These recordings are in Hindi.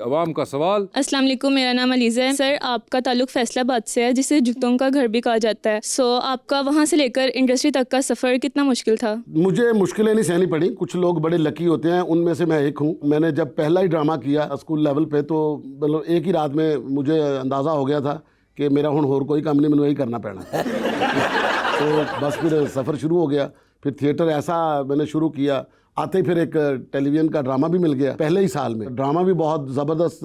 अवाम का सवाल। अस्सलाम वालेकुम, मेरा नाम अलीज़ा है। सर, आपका ताल्लुक फैसलाबाद से है, जिसे जूतों का घर भी कहा जाता है। सो आपका वहाँ से लेकर इंडस्ट्री तक का सफ़र कितना मुश्किल था? मुझे मुश्किलें नहीं सहनी पड़ी। कुछ लोग बड़े लकी होते हैं, उनमें से मैं एक हूँ। मैंने जब पहला ही ड्रामा किया स्कूल लेवल पे, तो मतलब एक ही रात में मुझे अंदाज़ा हो गया था कि मेरा हुण होर कोई काम नहीं, मैंने वही करना पैना। तो बस फिर सफ़र शुरू हो गया। फिर थिएटर ऐसा मैंने शुरू किया, आते ही फिर एक टेलीविज़न का ड्रामा भी मिल गया पहले ही साल में। ड्रामा भी बहुत ज़बरदस्त,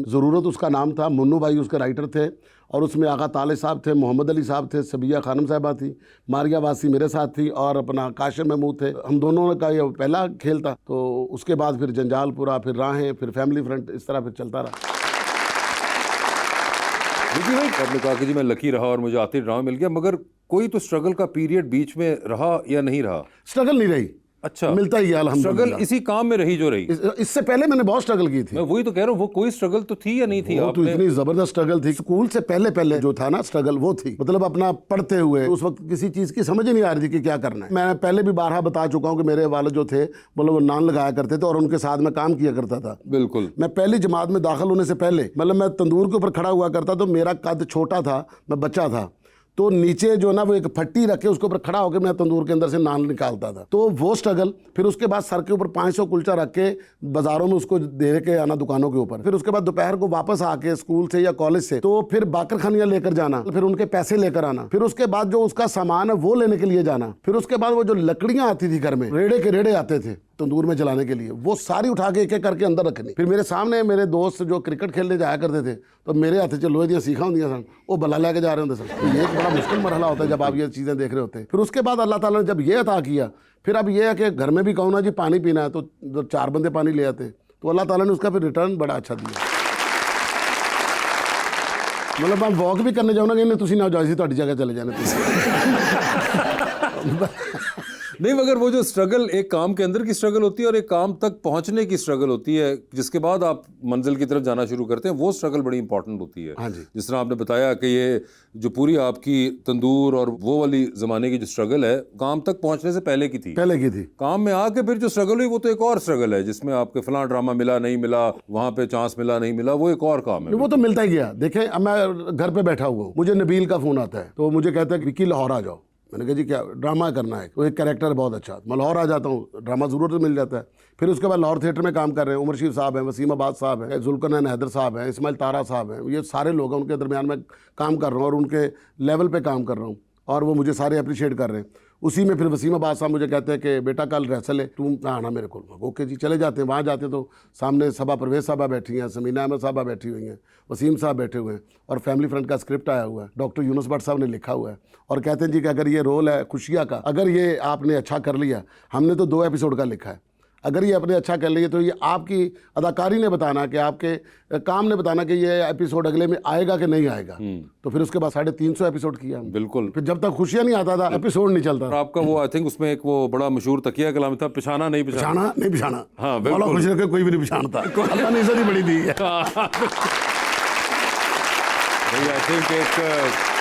ज़रूरत उसका नाम था। मुन्नू भाई उसके राइटर थे और उसमें आगा ताले साहब थे, मोहम्मद अली साहब थे, सबिया खानम साहिबा थी, मारिया वासी मेरे साथ थी और अपना काशिम महमूद थे। हम दोनों का ये पहला खेल था। तो उसके बाद फिर जंजालपुरा, फिर राहें, फिर फैमिली फ्रंट, इस तरह फिर चलता रहा। देखिए भाई, आपने कहा कि जी मैं लकी रहा और मुझे आते ही ड्रामा मिल गया, मगर कोई तो स्ट्रगल का पीरियड बीच में रहा या नहीं रहा? स्ट्रगल नहीं रही। अच्छा, मिलता ही है स्ट्रगल इसी काम में रही जो रही। इससे पहले मैंने बहुत स्ट्रगल की थी। मैं वही तो कह रहा हूँ, वो कोई स्ट्रगल तो थी या नहीं थी? वो तो इतनी जबरदस्त स्ट्रगल थी। स्कूल से पहले पहले जो था ना स्ट्रगल, वो थी। मतलब अपना पढ़ते हुए उस वक्त किसी चीज की समझ ही नहीं आ रही थी कि क्या करना है। मैं पहले भी बारहा बता चुका हूँ कि मेरे वाले जो थे मतलब वो नान लगाया करते थे और उनके साथ मैं काम किया करता था। बिल्कुल। मैं पहली जमात में दाखिल होने से पहले मतलब मैं तंदूर के ऊपर खड़ा हुआ करता, तो मेरा कद छोटा था, मैं बच्चा था, तो नीचे जो ना वो एक फट्टी रखे उसके ऊपर खड़ा होकर मैं तंदूर के अंदर से नान निकालता था। तो वो स्ट्रगल। फिर उसके बाद सर के ऊपर 500 कुलचा रख के बाजारों में उसको दे के आना दुकानों के ऊपर। फिर उसके बाद दोपहर को वापस आके स्कूल से या कॉलेज से तो फिर बाकर खानियां लेकर जाना, फिर उनके पैसे लेकर आना, फिर उसके बाद जो उसका सामान है वो लेने के लिए जाना, फिर उसके बाद वो जो लकड़ियां आती थी घर में, रेड़े के रेड़े आते थे तंदूर में जलाने के लिए, वो सारी उठा के एक एक करके अंदर रखनी। फिर मेरे सामने मेरे दोस्त जो क्रिकेट खेलने जाया करते थे, तो मेरे हाथ से लोहे दियाँ सीखा होंदियां सन, वो बल्ला लेके जा रहे होते सन। तो ये एक बड़ा मुश्किल मरहला होता है जब आप ये चीज़ें देख रहे होते हैं। फिर उसके बाद अल्लाह ताला ने जब ये अता किया, फिर अब ये है कि घर में भी कहूँ ना जी पानी पीना है, तो 4 बंदे पानी ले आते, तो अल्लाह ताला ने उसका फिर रिटर्न बड़ा अच्छा दिया। मतलब आप वॉक भी करने जाओ ना, कि तुम ना जाओ, तुहाडी जगह चले जाने। नहीं, मगर वो जो स्ट्रगल एक काम के अंदर की स्ट्रगल होती है और एक काम तक पहुंचने की स्ट्रगल होती है, जिसके बाद आप मंजिल की तरफ जाना शुरू करते हैं, वो स्ट्रगल बड़ी इंपॉर्टेंट होती है। हाँ जी। जिस तरह आपने बताया कि ये जो पूरी आपकी तंदूर और वो वाली ज़माने की जो स्ट्रगल है, काम तक पहुंचने से पहले की थी। काम में आके फिर जो स्ट्रगल हुई वो तो एक और स्ट्रगल है, जिसमें आपके फलां ड्रामा मिला नहीं मिला, वहाँ पे चांस मिला नहीं मिला, वो एक और काम है। वो तो मिलता ही गया। देखें, अब मैं घर पे बैठा हुआ हूँ, मुझे नबील का फ़ोन आता है, तो मुझे कहता है कि विकी लाहौर आ जाओ। मैंने कहा जी क्या ड्रामा करना है? वो एक कैरेक्टर है बहुत अच्छा, मैं लाहौर आ जाता हूँ, ड्रामा ज़रूर तो मिल जाता है। फिर उसके बाद लाहौर थिएटर में काम कर रहे हैं, उमर शीफ साहब हैं, वसीम अब्बास साहब हैं, जुल्करनैन हैदर साहब हैं, इस्माइल तारा साहब हैं, ये सारे लोग हैं, उनके दरमियान में काम कर रहा हूँ और उनके लेवल पे काम कर रहा हूँ और वो मुझे सारे अप्रिशिएट कर रहे हैं। उसी में फिर वसीम अब्बास साहब मुझे कहते हैं कि बेटा कल रिहर्सल है, तुम आना मेरे को। ओके जी, चले जाते हैं। वहाँ जाते तो सामने सबा परवेज साहबा बैठी हैं, समीना अहमद साहबा बैठी हुई हैं, वसीम साहब बैठे हुए हैं और फैमिली फ्रंट का स्क्रिप्ट आया हुआ है, डॉक्टर यूनुस भट्ट साहब ने लिखा हुआ है और कहते हैं जी कि अगर ये रोल है खुशिया का, अगर ये आपने अच्छा कर लिया, हमने तो 2 एपिसोड का लिखा है, अगर ये आपने अच्छा कर लिया तो ये आपकी अदाकारी ने बताना कि आपके काम ने बताना कि ये एपिसोड अगले में आएगा कि नहीं आएगा। तो फिर उसके बाद 350 एपिसोड किया। बिल्कुल। फिर जब तक खुशियाँ नहीं आता था, एपिसोड नहीं चलता। और आपका वो आई थिंक उसमें एक वो बड़ा मशहूर तकिया कलाम था, पिछाना नहीं पिछाना। नहीं पिछाना। हाँ बिल्कुल। खुश रखे कोई भी नहीं पिछानता। अल्लाह ने इज्जत ही बड़ी दी है। आई थिंक एक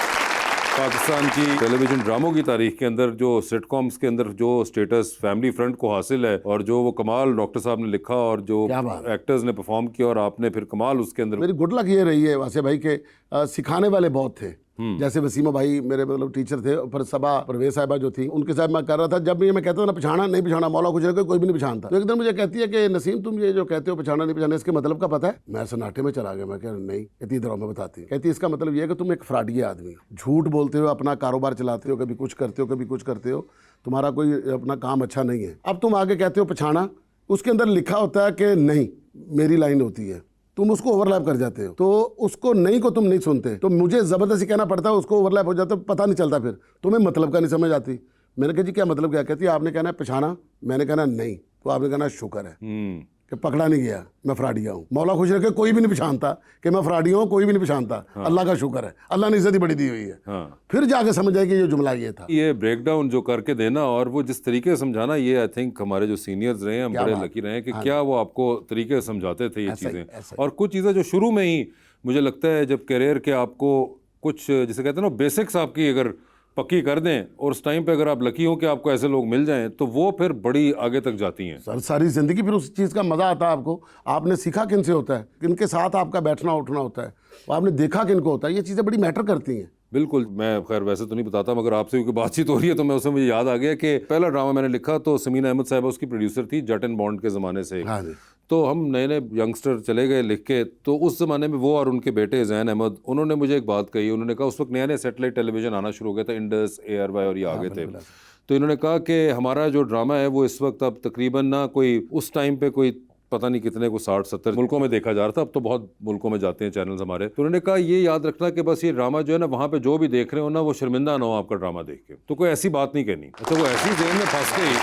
पाकिस्तान की टेलीविजन ड्रामों की तारीख के अंदर जो सिटकॉम्स के अंदर जो स्टेटस फैमिली फ्रंट को हासिल है और जो वो कमाल डॉक्टर साहब ने लिखा और जो एक्टर्स ने परफॉर्म किया और आपने फिर कमाल उसके अंदर। मेरी गुड लक ये रही है वासे भाई के सिखाने वाले बहुत थे। जैसे वसीमा भाई मेरे मतलब टीचर थे, फिर सबा परवेज साहिबा जो थी उनके साथ मैं कर रहा था। जब ये मैं कहता था ना पिछाना नहीं पिछाना, मौला खुश रखे कोई भी नहीं पिछानता, तो एक दिन मुझे कहती है कि नसीम तुम ये जो कहते हो पिछाना नहीं पिछाना, इसके मतलब का पता है? मैं सन्नाटे में चला गया। मैं कह नहीं, कहती इधर मैं बताती हूँ। कहती इसका मतलब ये है कि तुम एक फ्रॉडिया आदमी हो, झूठ बोलते हो, अपना कारोबार चलाते हो, कभी कुछ करते हो कभी कुछ करते हो, तुम्हारा कोई अपना काम अच्छा नहीं है। अब तुम आगे कहते हो पिछाना, उसके अंदर लिखा होता है कि नहीं मेरी लाइन होती है, तुम उसको ओवरलैप कर जाते हो, तो उसको नहीं को तुम नहीं सुनते, तो मुझे ज़बरदस्ती कहना पड़ता है, उसको ओवरलैप हो जाता है, पता नहीं चलता, फिर तुम्हें मतलब का नहीं समझ आती। मैंने कहा जी क्या मतलब क्या? कहती है आपने कहना है पिछाना, मैंने कहना नहीं, तो आपने कहना शुक्र है कि पकड़ा नहीं गया, मैं फ्रॉडिया हूँ। मौला खुश रखे कोई भी नहीं पहचानता कि मैं फ्रॉडिया हूँ, कोई भी नहीं पहचानता। हाँ। अल्लाह का शुक्र है, अल्लाह ने इज्जत ही बड़ी दी हुई है। हाँ। फिर जाके समझ आए कि ये जुमला ये था। ये ब्रेक डाउन जो करके देना और वो जिस तरीके से समझाना, ये आई थिंक हमारे जो सीनियर्स रहे हैं हम बड़े लकी रहे हैं कि क्या वो आपको तरीके से समझाते थे ये चीज़ें। और कुछ चीज़ें जो शुरू में ही मुझे लगता है जब करियर के आपको कुछ जिसे कहते हैं ना बेसिक्स आपकी अगर पक्की कर दें और उस टाइम पे अगर आप लकी हो कि आपको ऐसे लोग मिल जाएं तो वो फिर बड़ी आगे तक जाती हैं। सर सारी जिंदगी फिर उस चीज़ का मज़ा आता है आपको। आपने सीखा किन से होता है, किनके साथ आपका बैठना उठना होता है, आपने देखा किनको होता है, ये चीज़ें बड़ी मैटर करती हैं। बिल्कुल। मैं खैर वैसे तो नहीं बताता मगर आपसे क्योंकि बातचीत हो रही है तो मैं उसमें मुझे याद आ गया कि पहला ड्रामा मैंने लिखा तो समीना अहमद साहिबा उसकी प्रोड्यूसर थी, जट एंड बॉन्ड के ज़माने से। हाँ जी। तो हम नए नए यंगस्टर चले गए लिख के, तो उस ज़माने में वो और उनके बेटे जैन अहमद, उन्होंने मुझे एक बात कही। उन्होंने कहा उस वक्त नया नया सेटेलाइट टेलीविज़न आना शुरू हो गया था, इंडस, ARY और ये आगे थे। तो इन्होंने कहा कि हमारा जो ड्रामा है वो इस वक्त अब तकरीबन ना कोई उस टाइम पे कोई पता नहीं कितने को 60-70 मुल्कों में देखा जा रहा था, अब तो बहुत मुल्कों में जाते हैं चैनल्स हमारे। तो उन्होंने कहा ये याद रखना कि बस ये ड्रामा जो है ना वहाँ पे जो भी देख रहे हो ना वो शर्मिंदा ना हो आपका ड्रामा देख के। तो कोई ऐसी बात नहीं कहनी। अच्छा वो ऐसी जेल में फंस गई,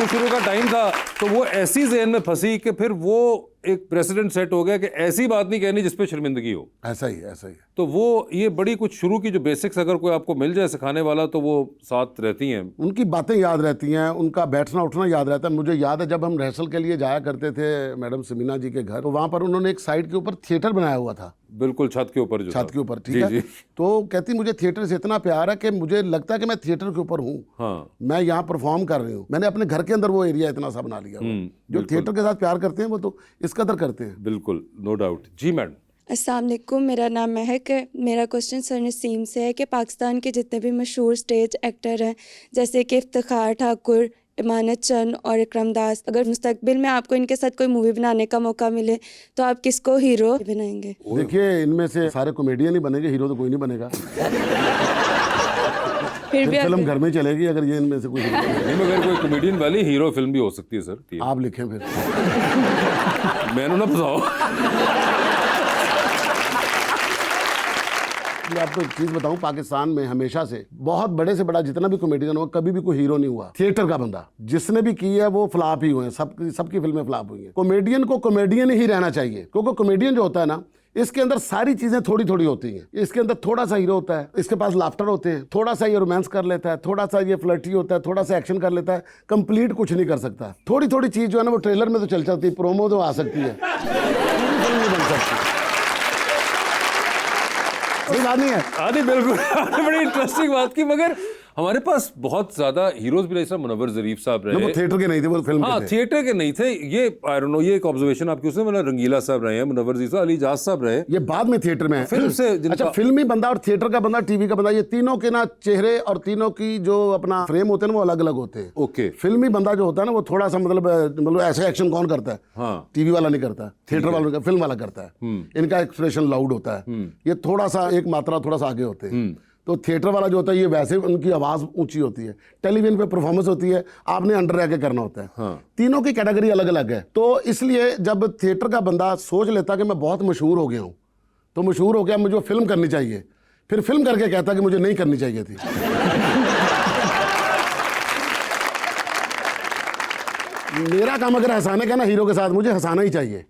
शुरू का टाइम था तो वो ऐसी जेल में फंसी कि फिर वो एक प्रेसिडेंट सेट हो गया कि ऐसी बात नहीं कहनी जिस पे शर्मिंदगी हो। ऐसा ही ऐसा ही। तो वो ये बड़ी कुछ शुरू की जो बेसिक्स अगर कोई आपको मिल जाए सिखाने वाला तो वो साथ रहती हैं। उनकी बातें याद रहती हैं, उनका बैठना उठना याद रहता है। मुझे याद है जब हम रिहर्सल के लिए जाया करते थे मैडम समीना जी के घर, तो वहाँ पर उन्होंने एक साइड के ऊपर थिएटर बनाया हुआ था। बिल्कुल छत के ऊपर, जो छत के ऊपर, ठीक जी, है जी। तो कहती मुझे थिएटर से इतना प्यार है कि मुझे लगता है कि मैं थिएटर के ऊपर हूँ। हाँ। मैं यहाँ परफॉर्म कर रही हूँ। मैंने अपने घर के अंदर वो एरिया इतना सा बना लिया हुआ। जो थिएटर के साथ प्यार करते हैं वो तो इस कदर करते हैं। बिल्कुल, नो डाउट। जी मैडम। अस्सलाम वालेकुम, मेरा नाम महक है। मेरा क्वेश्चन सर नसीम से है कि पाकिस्तान के जितने भी मशहूर स्टेज एक्टर हैं जैसे कि इफ्तिखार ठाकुर, इमानत चंद और इकरम दास, अगर मुस्तकबिल में आपको इनके साथ कोई मूवी बनाने का मौका मिले तो आप किसको हीरो बनाएंगे? देखिए इनमें से सारे कॉमेडियन ही बनेंगे, हीरो तो कोई नहीं बनेगा। फिर भी फिल्म घर में चलेगी अगर ये इनमें से कोई हीरो बनेगा। नहीं मगर कोई कॉमेडियन वाली हीरो फिल्म भी हो सकती है सर। आप लिखें फिर। मैंने ना फंसाओ। मैं आपको एक चीज बताऊं, पाकिस्तान में हमेशा से बहुत बड़े से बड़ा जितना भी कॉमेडियन हुआ कभी भी कोई हीरो नहीं हुआ। थिएटर का बंदा जिसने भी की है वो फ्लॉप ही हुए हैं, सबकी फिल्में फ्लॉप हुई हैं। कॉमेडियन को कॉमेडियन ही रहना चाहिए, क्योंकि कॉमेडियन जो होता है ना इसके अंदर सारी चीजें थोड़ी थोड़ी होती हैं। इसके अंदर थोड़ा सा हीरो होता है, इसके पास लाफ्टर होते हैं, थोड़ा सा ये रोमांस कर लेता है, थोड़ा सा ये फ्लर्टी होता है, थोड़ा सा एक्शन कर लेता है, कंप्लीट कुछ नहीं कर सकता। थोड़ी थोड़ी चीज जो है ना वो ट्रेलर में तो चल जाती है, प्रोमो तो आ सकती है, पूरी फिल्म नहीं बन सकती। कोई बात नहीं है। हाँ नहीं बिल्कुल, आपने बड़ी इंटरेस्टिंग बात की। मगर हमारे पास बहुत ज्यादा हीरोज भी रहे, मुनव्वर ज़रीफ साहब रहे। वो थिएटर के नहीं थे, वो फिल्म हाँ के थे। थिएटर के नहीं थे। ये आई डोंट नो, ये एक ऑब्जर्वेशन आपकी उसमें, मतलब रंगीला साहब रहे हैं, मुनव्वर ज़रीफ साहब, अली इजाज साहब रहे। ये बाद में थिएटर में है। फिल्म से अच्छा, फिल्मी बंदा और थिएटर का बंदा, टीवी का बंदा, ये तीनों के ना चेहरे और तीनों की जो अपना फ्रेम होते हैं ना वो अलग अलग होते हैं। ओके। फिल्मी बंदा जो होता है ना वो थोड़ा सा मतलब ऐसे एक्शन कौन करता है? हाँ। टीवी वाला नहीं करता, थिएटर वाला, फिल्म वाला करता है। इनका एक्सप्रेशन लाउड होता है, ये थोड़ा सा एक मात्रा थोड़ा सा आगे होते हैं। तो थिएटर वाला जो होता है ये वैसे उनकी आवाज़ ऊंची होती है, टेलीविजन पे परफॉर्मेंस होती है, आपने अंडर रह के करना होता है। हाँ। तीनों की कैटेगरी अलग अलग है। तो इसलिए जब थिएटर का बंदा सोच लेता कि मैं बहुत मशहूर हो गया हूँ, तो मशहूर हो गया मुझे फिल्म करनी चाहिए, फिर फिल्म करके कहता कि मुझे नहीं करनी चाहिए थी। मेरा काम अगर हंसाने का ना हीरो के साथ, मुझे हंसाना ही चाहिए।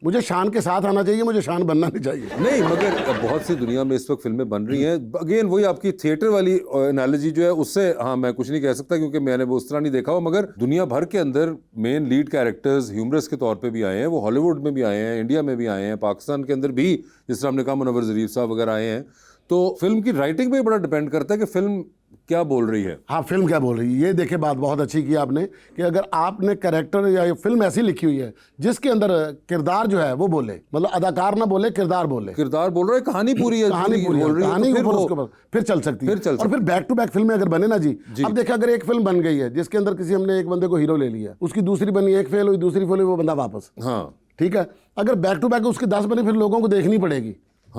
मुझे शान के साथ आना चाहिए, मुझे शान बनना नहीं चाहिए। नहीं मगर बहुत सी दुनिया में इस वक्त फिल्में बन रही हैं। अगेन वही आपकी थिएटर वाली एनालॉजी जो है उससे हाँ मैं कुछ नहीं कह सकता क्योंकि मैंने वो उस तरह नहीं देखा हो। मगर दुनिया भर के अंदर मेन लीड कैरेक्टर्स ह्यूमरस के तौर पे भी आए हैं, वो हॉलीवुड में भी आए हैं, इंडिया में भी आए हैं, पाकिस्तान के अंदर भी जिस तरह हमने कहा मुनव्वर ज़रीफ साहब वगैरह आए हैं। तो फिल्म की राइटिंग पे बड़ा डिपेंड करता है कि फिल्म क्या बोल रही है। हाँ, फिल्म क्या बोल रही है। ये देखे बात बहुत अच्छी की आपने कि अगर आपने कैरेक्टर या फिल्म ऐसी लिखी हुई है जिसके अंदर किरदार जो है वो बोले, मतलब अदाकार ना बोले, किरदार बोले, किरदार बोल रहा है, कहानी पूरी है, कहानी पूरी बोल रही है, कहानी तो ऊपर उसके ऊपर फिर चल सकती है। और फिर बैक टू बैक फिल्में अगर बने ना जी, अब देखिए अगर एक फिल्म बन गई है जिसके अंदर किसी हमने एक बंदे को हीरो ले लिया, उसकी दूसरी बनी, एक फेल हुई, दूसरी फेल हुई, वो बंदा वापस। हाँ ठीक है, अगर बैक टू बैक उसकी 10 बनी फिर लोगों को देखनी पड़ेगी।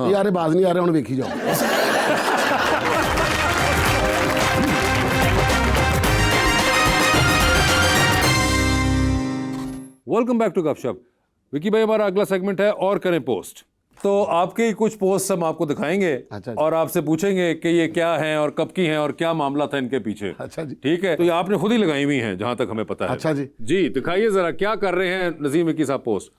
यार बाज नहीं आ रहे, देखी जाओ। वेलकम बैक टू गपशप। विकी भाई हमारा अगला सेगमेंट है और करें पोस्ट। तो आपके कुछ पोस्ट हम आपको दिखाएंगे। अच्छा और आपसे पूछेंगे कि ये क्या हैं और कब की हैं और क्या मामला था इनके पीछे। अच्छा जी, ठीक है। तो ये आपने खुद ही लगाई हुई हैं जहां तक हमें पता है। अच्छा जी, जी दिखाइए जरा क्या कर रहे हैं नजीम विकी साहब पोस्ट।